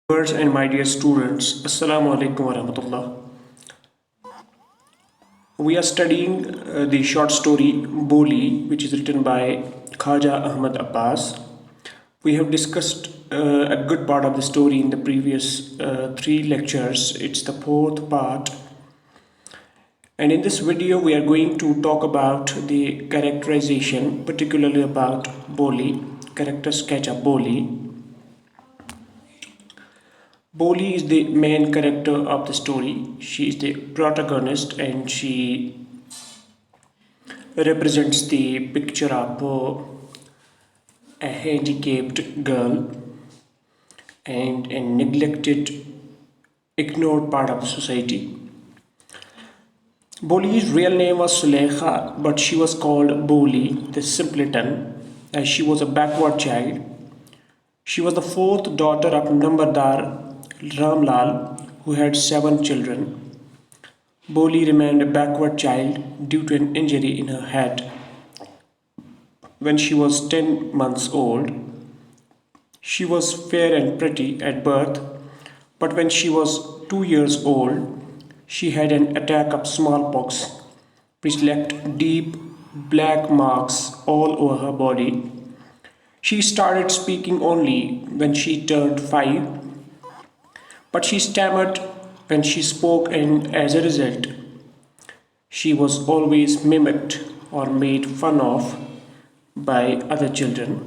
Viewers and my dear students, Assalamu alaikum wa rahmatullah. We are studying the short story Boli, which is written by Khaja Ahmad Abbas. We have discussed a good part of the story in the previous three lectures. It's the fourth part. And in this video, we are going to talk about the characterization, particularly about Boli, character sketch of Boli. Boli is the main character of the story. She is the protagonist and she represents the picture of a handicapped girl and a neglected, ignored part of the society. Boli's real name was Sulekha, but she was called Boli, the simpleton, as she was a backward child. She was the fourth daughter of Nambardar Ramlal, who had 7 children. Boli remained a backward child due to an injury in her head. When she was 10 months old, she was fair and pretty at birth, but when she was 2 years old, she had an attack of smallpox, which left deep black marks all over her body. She started speaking only when she turned 5, but she stammered when she spoke, and as a result, she was always mimicked or made fun of by other children.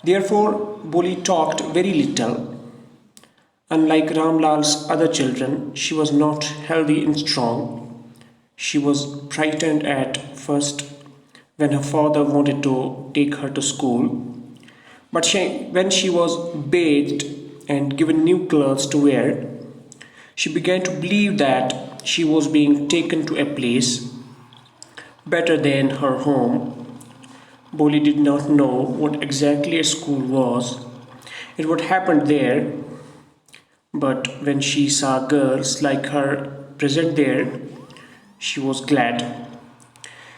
Therefore, Boli talked very little. Unlike Ramlal's other children, she was not healthy and strong. She was frightened at first when her father wanted to take her to school. But when she was bathed and given new clothes to wear, she began to believe that she was being taken to a place better than her home. Boli did not know what exactly a school was and what happened there, but when she saw girls like her present there, she was glad.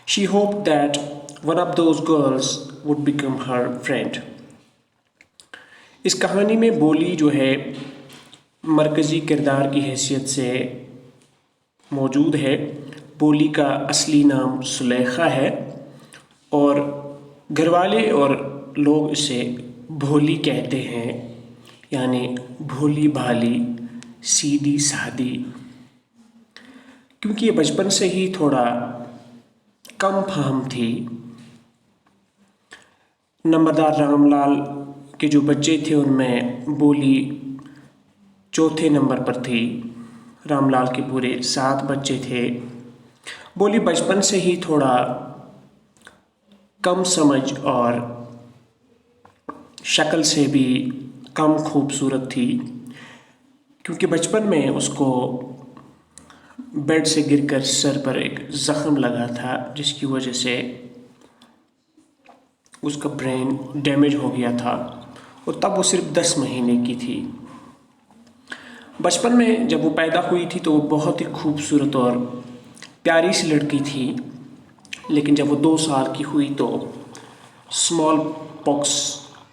She hoped that one of those girls would become her friend. اس کہانی میں بولی جو ہے مرکزی کردار کی حیثیت سے موجود ہے. بولی کا اصلی نام سلیخا ہے اور گھر والے اور لوگ اسے بھولی کہتے ہیں، یعنی بھولی بھالی، سیدھی سادھی، کیونکہ یہ بچپن سے ہی تھوڑا کم فہم تھی. نمبردار رام لال کے جو بچے تھے ان میں بولی چوتھے نمبر پر تھی. رام لال کے پورے 7 بچے تھے. بولی بچپن سے ہی تھوڑا کم سمجھ اور شکل سے بھی کم خوبصورت تھی، کیونکہ بچپن میں اس کو بیڈ سے گر کر سر پر ایک زخم لگا تھا، جس کی وجہ سے اس کا برین ڈیمیج ہو گیا تھا، اور تب وہ صرف 10 مہینے کی تھی. بچپن میں جب وہ پیدا ہوئی تھی تو وہ بہت ہی خوبصورت اور پیاری سی لڑکی تھی، لیکن جب وہ 2 سال کی ہوئی تو اسمال پاکس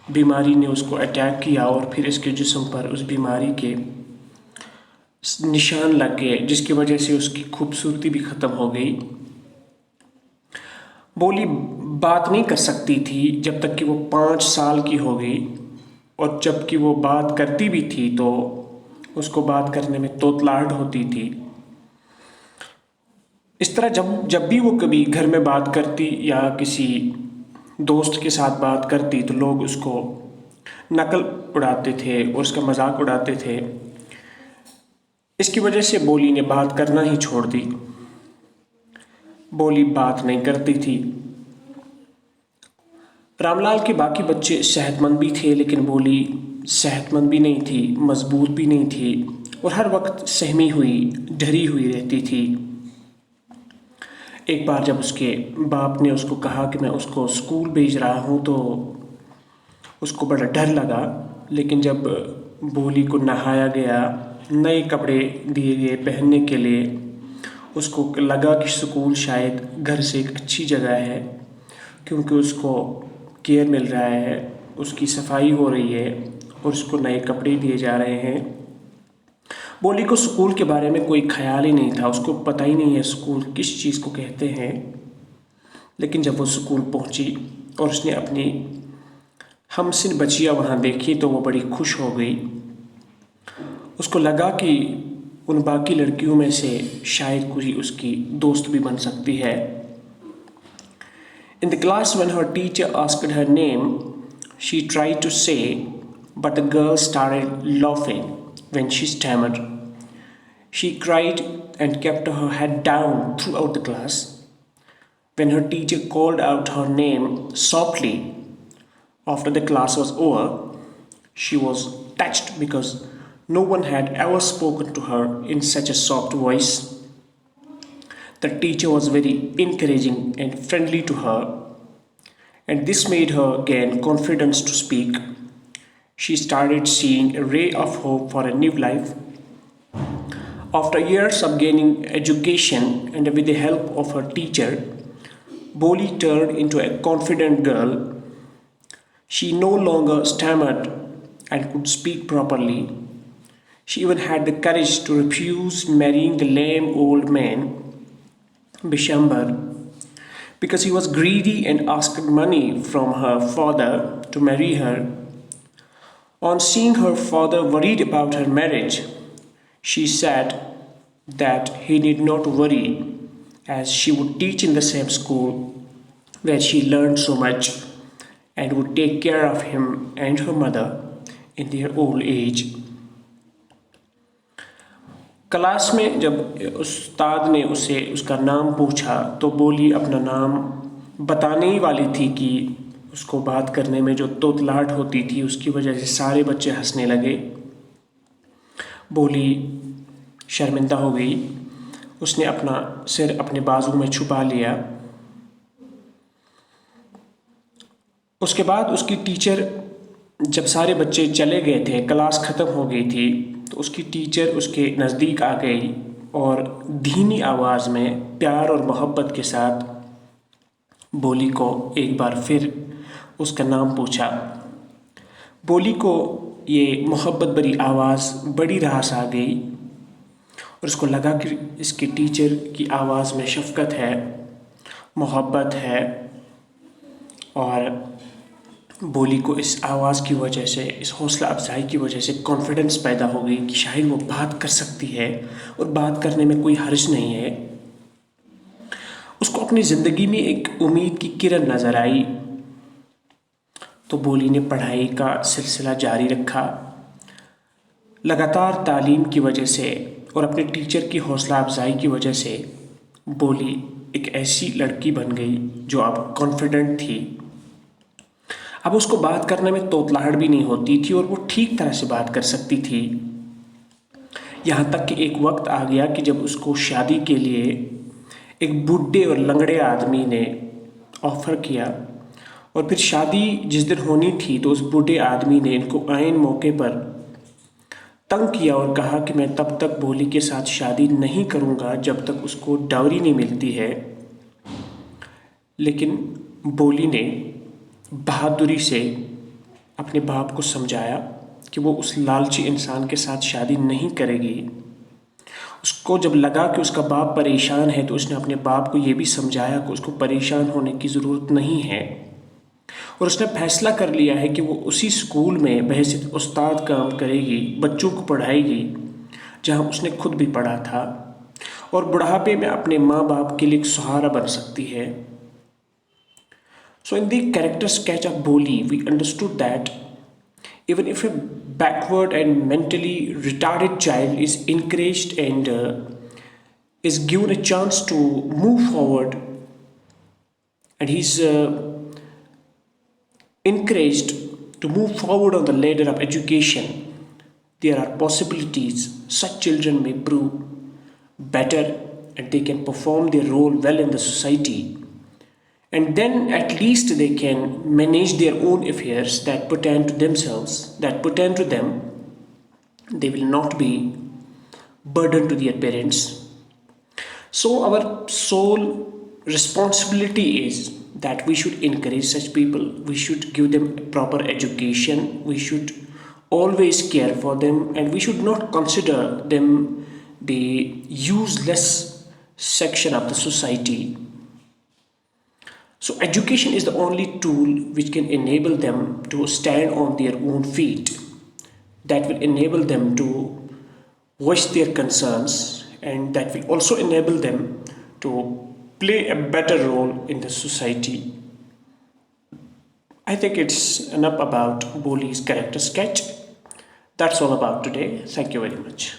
بیماری نے اس کو اٹیک کیا اور پھر اس کے جسم پر اس بیماری کے نشان لگ گئے، جس کی وجہ سے اس کی خوبصورتی بھی ختم ہو گئی. بولی بات نہیں کر سکتی تھی جب تک کہ وہ 5 سال کی ہو گئی، اور جب کہ وہ بات کرتی بھی تھی تو اس کو بات کرنے میں توتلاہٹ ہوتی تھی. اس طرح جب بھی وہ کبھی گھر میں بات کرتی یا کسی دوست کے ساتھ بات کرتی تو لوگ اس کو نقل اڑاتے تھے اور اس کا مذاق اڑاتے تھے. اس کی وجہ سے بولی نے بات کرنا ہی چھوڑ دی. بولی بات نہیں کرتی تھی. رام لال کے باقی بچے صحت مند بھی تھے، لیکن بولی صحت مند بھی نہیں تھی، مضبوط بھی نہیں تھی، اور ہر وقت سہمی ہوئی، ڈری ہوئی رہتی تھی. ایک بار جب اس کے باپ نے اس کو کہا کہ میں اس کو اسکول بھیج رہا ہوں تو اس کو بڑا ڈر لگا. لیکن جب بولی کو نہایا گیا، نئے کپڑے دیے گئے پہننے کے لیے، اس کو لگا کہ اسکول شاید گھر سے ایک اچھی جگہ ہے، کیونکہ اس کو کیئر مل رہا ہے، اس کی صفائی ہو رہی ہے اور اس کو نئے کپڑے دیے جا رہے ہیں. بولی کو اسکول کے بارے میں کوئی خیال ہی نہیں تھا، اس کو پتہ ہی نہیں ہے اسکول کس چیز کو کہتے ہیں. لیکن جب وہ اسکول پہنچی اور اس نے اپنی ہمسن بچیاں وہاں دیکھی تو وہ بڑی خوش ہو گئی. اس کو لگا کہ ان باقی لڑکیوں میں سے شاید کوئی اس کی دوست بھی بن سکتی ہے. In the class, when her teacher asked her name, she tried to say, but the girl started laughing when she stammered. She cried and kept her head down throughout the class. When her teacher called out her name softly after the class was over, she was touched because no one had ever spoken to her in such a soft voice. The teacher was very encouraging and friendly to her, and this made her gain confidence to speak. She started seeing a ray of hope for a new life. After years of gaining education and with the help of her teacher, Boli turned into a confident girl. She no longer stammered and could speak properly. She even had the courage to refuse marrying the lame old man, Bishambar, because he was greedy and asked money from her father to marry her. On seeing her father worried about her marriage, she said that he need not worry, as she would teach in the same school where she learned so much and would take care of him and her mother in their old age. Class میں جب استاد نے اسے اس کا نام پوچھا تو بولی اپنا نام بتانے ہی والی تھی کہ اس کو بات کرنے میں جو توتلاہٹ ہوتی تھی اس کی وجہ سے سارے بچے ہنسنے لگے. بولی شرمندہ ہو گئی. اس نے اپنا سر اپنے بازو میں چھپا لیا. اس کے بعد اس کی ٹیچر جب سارے بچے چلے گئے تھے، کلاس ختم ہو گئی تھی، تو اس کی ٹیچر اس کے نزدیک آ گئی اور دھیمی آواز میں پیار اور محبت کے ساتھ بولی کو ایک بار پھر اس کا نام پوچھا. بولی کو یہ محبت بری آواز بڑی راس آ گئی اور اس کو لگا کہ اس کے ٹیچر کی آواز میں شفقت ہے، محبت ہے، اور بولی کو اس آواز کی وجہ سے، اس حوصلہ افزائی کی وجہ سے کانفیڈنس پیدا ہو گئی کہ شاید وہ بات کر سکتی ہے اور بات کرنے میں کوئی حرج نہیں ہے. اس کو اپنی زندگی میں ایک امید کی کرن نظر آئی. تو بولی نے پڑھائی کا سلسلہ جاری رکھا. لگاتار تعلیم کی وجہ سے اور اپنے ٹیچر کی حوصلہ افزائی کی وجہ سے بولی ایک ایسی لڑکی بن گئی جو اب کانفیڈنٹ تھی. اب اس کو بات کرنے میں توتلاہٹ بھی نہیں ہوتی تھی اور وہ ٹھیک طرح سے بات کر سکتی تھی. یہاں تک کہ ایک وقت آ گیا کہ جب اس کو شادی کے لیے ایک بوڑھے اور لنگڑے آدمی نے آفر کیا، اور پھر شادی جس دن ہونی تھی تو اس بوڑھے آدمی نے ان کو عین موقع پر تنگ کیا اور کہا کہ میں تب تک بولی کے ساتھ شادی نہیں کروں گا جب تک اس کو ڈاوری نہیں ملتی ہے. لیکن بولی نے بہادری سے اپنے باپ کو سمجھایا کہ وہ اس لالچی انسان کے ساتھ شادی نہیں کرے گی. اس کو جب لگا کہ اس کا باپ پریشان ہے تو اس نے اپنے باپ کو یہ بھی سمجھایا کہ اس کو پریشان ہونے کی ضرورت نہیں ہے، اور اس نے فیصلہ کر لیا ہے کہ وہ اسی اسکول میں بحیثیت استاد کام کرے گی، بچوں کو پڑھائے گی جہاں اس نے خود بھی پڑھا تھا، اور بڑھاپے میں اپنے ماں باپ کے لیے ایک سہارا بن سکتی ہے. So in the character sketch of Boli, we understood that even if a backward and mentally retarded child is encouraged and is given a chance to move forward, and he's encouraged to move forward on the ladder of education, there are possibilities such children may prove better and they can perform their role well in the society. And then at least they can manage their own affairs that pertain to themselves, that pertain to them. They will not be burden to their parents. So our sole responsibility is that we should encourage such people. We should give them proper education. We should always care for them, and we should not consider them the useless section of the society. So education is the only tool which can enable them to stand on their own feet, that will enable them to voice their concerns, and that will also enable them to play a better role in the society. I think it's enough about Boli's character sketch. That's all about today. Thank you very much.